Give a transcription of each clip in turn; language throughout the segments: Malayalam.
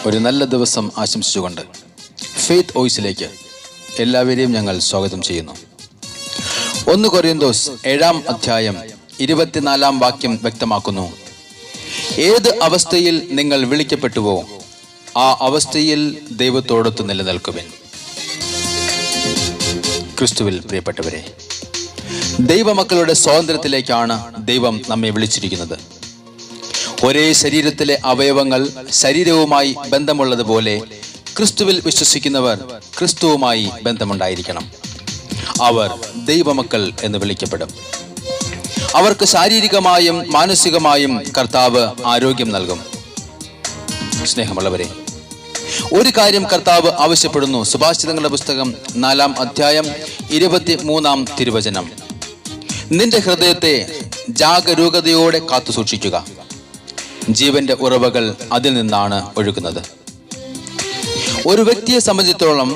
ഒരു നല്ല ദിവസം ആശംസിച്ചുകൊണ്ട് ഫെയ്ത്ത് വോയിസിലേക്ക് എല്ലാവരെയും ഞങ്ങൾ സ്വാഗതം ചെയ്യുന്നു. 1 കൊരിന്തോസ് 7-ാം അധ്യായം 24-ാം വാക്യം വ്യക്തമാക്കുന്നു, ഏത് അവസ്ഥയിൽ നിങ്ങൾ വിളിക്കപ്പെട്ടുവോ ആ അവസ്ഥയിൽ ദൈവത്തോടൊത്ത് നിലനിൽക്കുവിൻ. ക്രിസ്തുവിൽ പ്രിയപ്പെട്ടവരെ, ദൈവമക്കളുടെ സ്വാതന്ത്ര്യത്തിലേക്കാണ് ദൈവം നമ്മെ വിളിച്ചിരിക്കുന്നത്. ഒരേ ശരീരത്തിലെ അവയവങ്ങൾ ശരീരവുമായി ബന്ധമുള്ളതുപോലെ ക്രിസ്തുവിൽ വിശ്വസിക്കുന്നവർ ക്രിസ്തുവുമായി ബന്ധമുണ്ടായിരിക്കണം. അവർ ദൈവമക്കൾ എന്ന് വിളിക്കപ്പെടും. അവർക്ക് ശാരീരികമായും മാനസികമായും കർത്താവ് ആരോഗ്യം നൽകും. സ്നേഹമുള്ളവരെ, ഒരു കാര്യം കർത്താവ് ആവശ്യപ്പെടുന്നു. സുഭാഷിതങ്ങളുടെ പുസ്തകം 4-ാം അധ്യായം 23-ാം തിരുവചനം, നിന്റെ ഹൃദയത്തെ ജാഗരൂകതയോടെ കാത്തു സൂക്ഷിക്കുക, ജീവന്റെ ഉറവകൾ അതിൽ നിന്നാണ് ഒഴുകുന്നത്. ഒരു വ്യക്തിയെ സംബന്ധിച്ചിടത്തോളം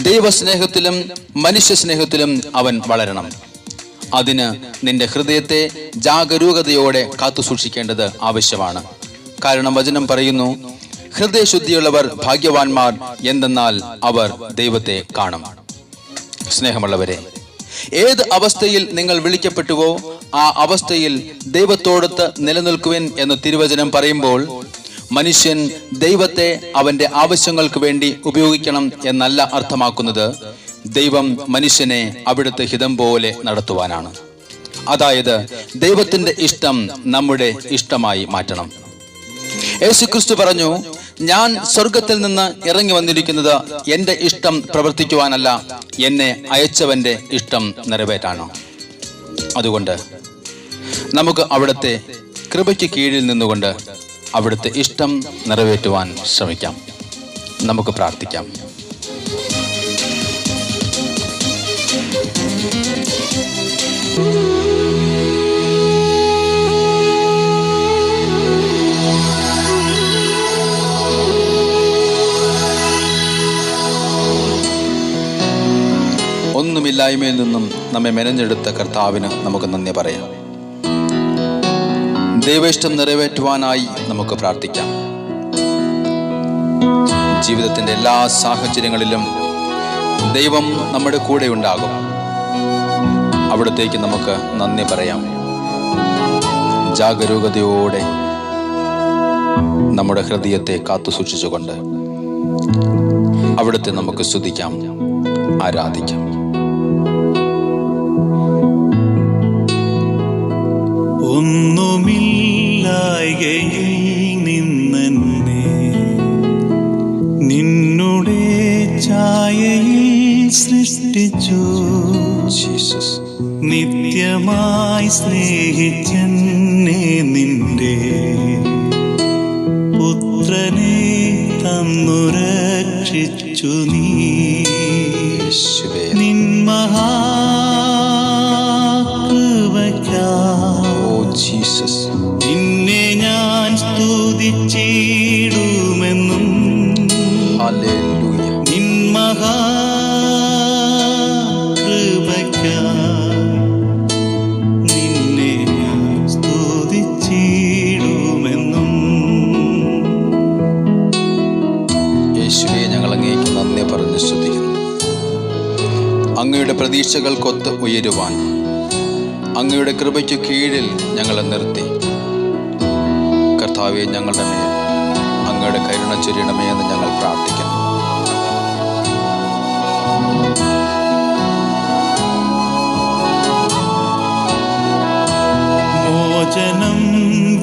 ദൈവസ്നേഹത്തിലും മനുഷ്യ സ്നേഹത്തിലും അവൻ വളരണം. അതിന് നിന്റെ ഹൃദയത്തെ ജാഗരൂകതയോടെ കാത്തു സൂക്ഷിക്കേണ്ടത് ആവശ്യമാണ്. കാരണം വചനം പറയുന്നു, ഹൃദയശുദ്ധിയുള്ളവർ ഭാഗ്യവാന്മാർ, എന്തെന്നാൽ അവർ ദൈവത്തെ കാണും. സ്നേഹമുള്ളവരെ, ഏത് അവസ്ഥയിൽ നിങ്ങൾ വിളിക്കപ്പെട്ടുവോ ആ അവസ്ഥയിൽ ദൈവത്തോടൊത്ത് നിലനിൽക്കുവിൻ എന്ന് തിരുവചനം പറയുമ്പോൾ മനുഷ്യൻ ദൈവത്തെ അവന്റെ ആവശ്യങ്ങൾക്ക് വേണ്ടി ഉപയോഗിക്കണം എന്നല്ല അർത്ഥമാക്കുന്നത്. ദൈവം മനുഷ്യനെ അവിടുത്തെ ഹിതം പോലെ നടത്തുവാനാണ്. അതായത് ദൈവത്തിന്റെ ഇഷ്ടം നമ്മുടെ ഇഷ്ടമായി മാറ്റണം. യേശുക്രിസ്തു പറഞ്ഞു, ഞാൻ സ്വർഗത്തിൽ നിന്ന് ഇറങ്ങി വന്നിരിക്കുന്നത് എൻ്റെ ഇഷ്ടം പ്രവർത്തിക്കുവാനല്ല, എന്നെ അയച്ചവന്റെ ഇഷ്ടം നിറവേറ്റാണ്. അതുകൊണ്ട് നമുക്ക് അവിടുത്തെ കൃപയ്ക്ക് കീഴിൽ നിന്നുകൊണ്ട് അവിടുത്തെ ഇഷ്ടം നിറവേറ്റുവാൻ ശ്രമിക്കാം. നമുക്ക് പ്രാർത്ഥിക്കാം. ഒന്നുമില്ലായ്മയിൽ നിന്നും നമ്മെ മെനഞ്ഞെടുത്ത കർത്താവിന് നമുക്ക് നന്ദി പറയാം. ദൈവേഷ്ടം നിറവേറ്റുവാനായി നമുക്ക് പ്രാർത്ഥിക്കാം. ജീവിതത്തിന്റെ എല്ലാ സാഹചര്യങ്ങളിലും ദൈവം നമ്മുടെ കൂടെ ഉണ്ടാകും. അവിടത്തേക്ക് നമുക്ക് നന്ദി പറയാം. ജാഗരൂകതയോടെ നമ്മുടെ ഹൃദയത്തെ കാത്തു സൂക്ഷിച്ചുകൊണ്ട് അവിടുത്തെ നമുക്ക് സ്തുതിക്കാം, ആരാധിക്കാം. ഒന്നുമില്ലായ്കയിൽ നിന്നെ നിന്നുടെ ഛായയിൽ സൃഷ്ടിച്ചു, നിത്യമായി സ്നേഹിച്ചെന്നെ നിന്റെ പുത്രനെ തന്നു രക്ഷിച്ചു. നീ നിൻ നിന്നെ ഞാൻ സ്തുതിച്ചിടുമെന്നും നിൻ മഹാകൃപയ്ക്കായി നിന്നെ ഞാൻ സ്തുതിച്ചിടുമെന്നും. യേശുവേ, ഞങ്ങൾ അങ്ങേക്ക് നന്ദി പറഞ്ഞ് സ്തുതിക്കുന്നു. അങ്ങയുടെ പ്രതീക്ഷകൾക്കൊത്ത് ഉയരുവാൻ അങ്ങയുടെ കൃപയ്ക്ക് കീഴിൽ ഞങ്ങളെ നിർത്തി. കർത്താവേ, ഞങ്ങളുടെ മേൽ അങ്ങയുടെ കരുണ ചൊരിയണമേ എന്ന് ഞങ്ങൾ പ്രാർത്ഥിക്കുന്നു. മോചനം,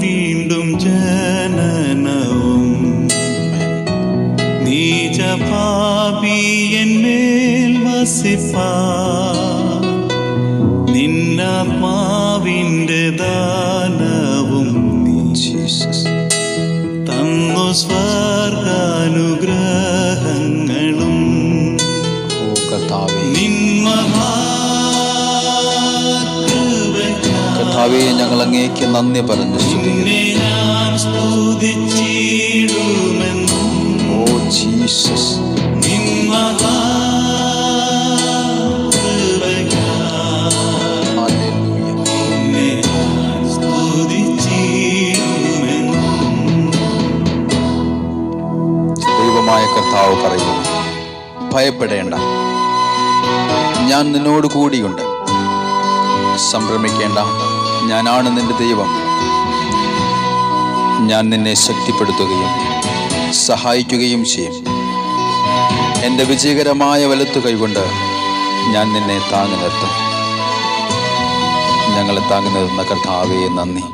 വീണ്ടും ജനനവും, നീചപാപിയന്മേൽ വസിപ്പാ നിന്നാത്മാവിന്റെ ദാനവും നീ തന്നു സ്വർഗാനുഗ്രഹങ്ങളും. കർത്താവേ, ഞങ്ങൾ അങ്ങേക്ക് നന്ദി പറഞ്ഞു സ്തുതിച്ചിടുമെന്നും. ഓ ജീസസ്, കർത്താവ് പറയുന്നു, ഭയപ്പെടേണ്ട, ഞാൻ നിന്നോട് കൂടിയുണ്ട്. സംഭ്രമിക്കേണ്ട, ഞാനാണ് നിന്റെ ദൈവം. ഞാൻ നിന്നെ ശക്തിപ്പെടുത്തുകയും സഹായിക്കുകയും ചെയ്യും. എൻ്റെ വിജയകരമായ വലത്തു കൈകൊണ്ട് ഞാൻ നിന്നെ താങ്ങി നിർത്തും. ഞങ്ങളെ താങ്ങി നിർത്തുന്ന കർത്താവേ നന്ദി.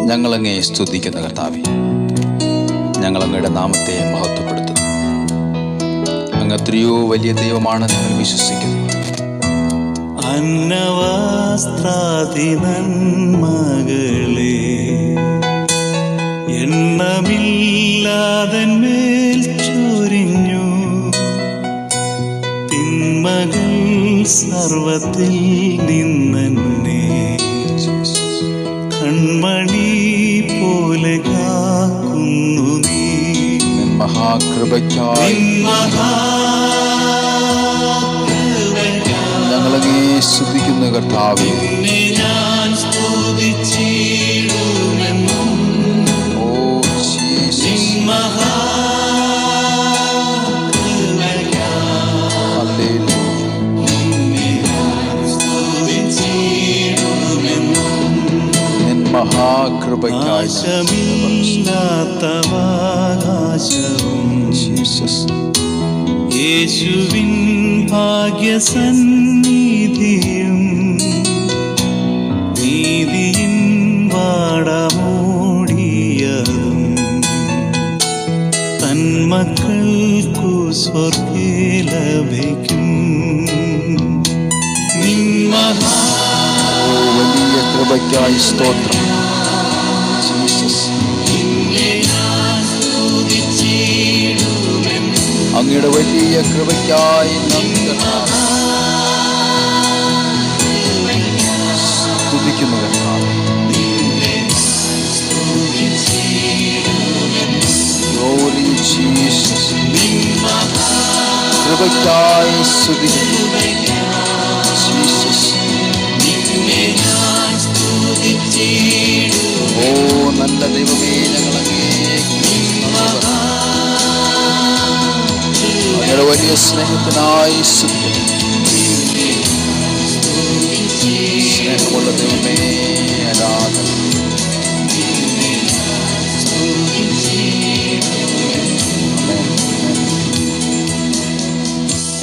ഞങ്ങളങ്ങയെ സ്തുതിക്കുന്ന കർത്താവേ, ഞങ്ങളങ്ങയുടെ നാമത്തെ മഹത്വപ്പെടുത്തുന്നു. അങ്ങ് എത്രയോ വലിയ ദൈവമാണ് ഞങ്ങൾ വിശ്വസിക്കുന്നു. അന്നവസ്ത്രാദി നന്മകളെ എണ്ണമില്ലാതെന്മേൽ ചൊരിഞ്ഞു. തിന്മകൾ സർവത്തിൽ നിന്നെ കൺമണി പോലെ കാക്കുന്നു നീ. മഹാകൃപയ്ക്കായി ഞങ്ങളങ്ങേ സ്തുതിക്കുന്ന കർത്താവേ, ഞാൻ സ്തുതിച്ചിടുമെന്നും. ഓ ജീസസ്, മഹാകൃപയ്ക്കായി നാശമില്ലാത്തവകാശവും ജീസസ്, യേശുവിൻ ഭാഗ്യസന്നിധിയും നീതിയിൻ വാടമൂടിയതും തന്മക്കൾക്കു സ്വർഗ്ഗേ ലഭിക്കും. വലിയ കൃപയ്ക്കായി സ്തോത്രം ജീസസ്. അങ്ങയുടെ വലിയ കൃപയ്ക്കായി നന്ദി കർത്താവേ. സ്തുതിക്കുന്നു കർത്താവേ. Glory Jesus. കൃപയ്ക്കായി സ്തുതിക്കുന്നു ജീസസ്. ഓ നല്ല ദൈവമേ, ഞങ്ങളങ്ങേ അങ്ങയുടെ വലിയ സ്നേഹത്തിനായി സ്തുതിക്കുന്നു. സ്നേഹമുള്ള ദൈവമേ, ആരാധന.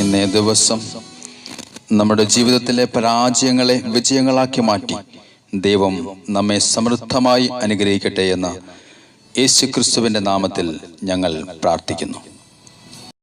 ഇന്നേ ദിവസം നമ്മുടെ ജീവിതത്തിലെ പരാജയങ്ങളെ വിജയങ്ങളാക്കി മാറ്റി ദൈവം നമ്മെ സമൃദ്ധമായി അനുഗ്രഹിക്കട്ടെ എന്ന് യേശുക്രിസ്തുവിൻ്റെ നാമത്തിൽ ഞങ്ങൾ പ്രാർത്ഥിക്കുന്നു.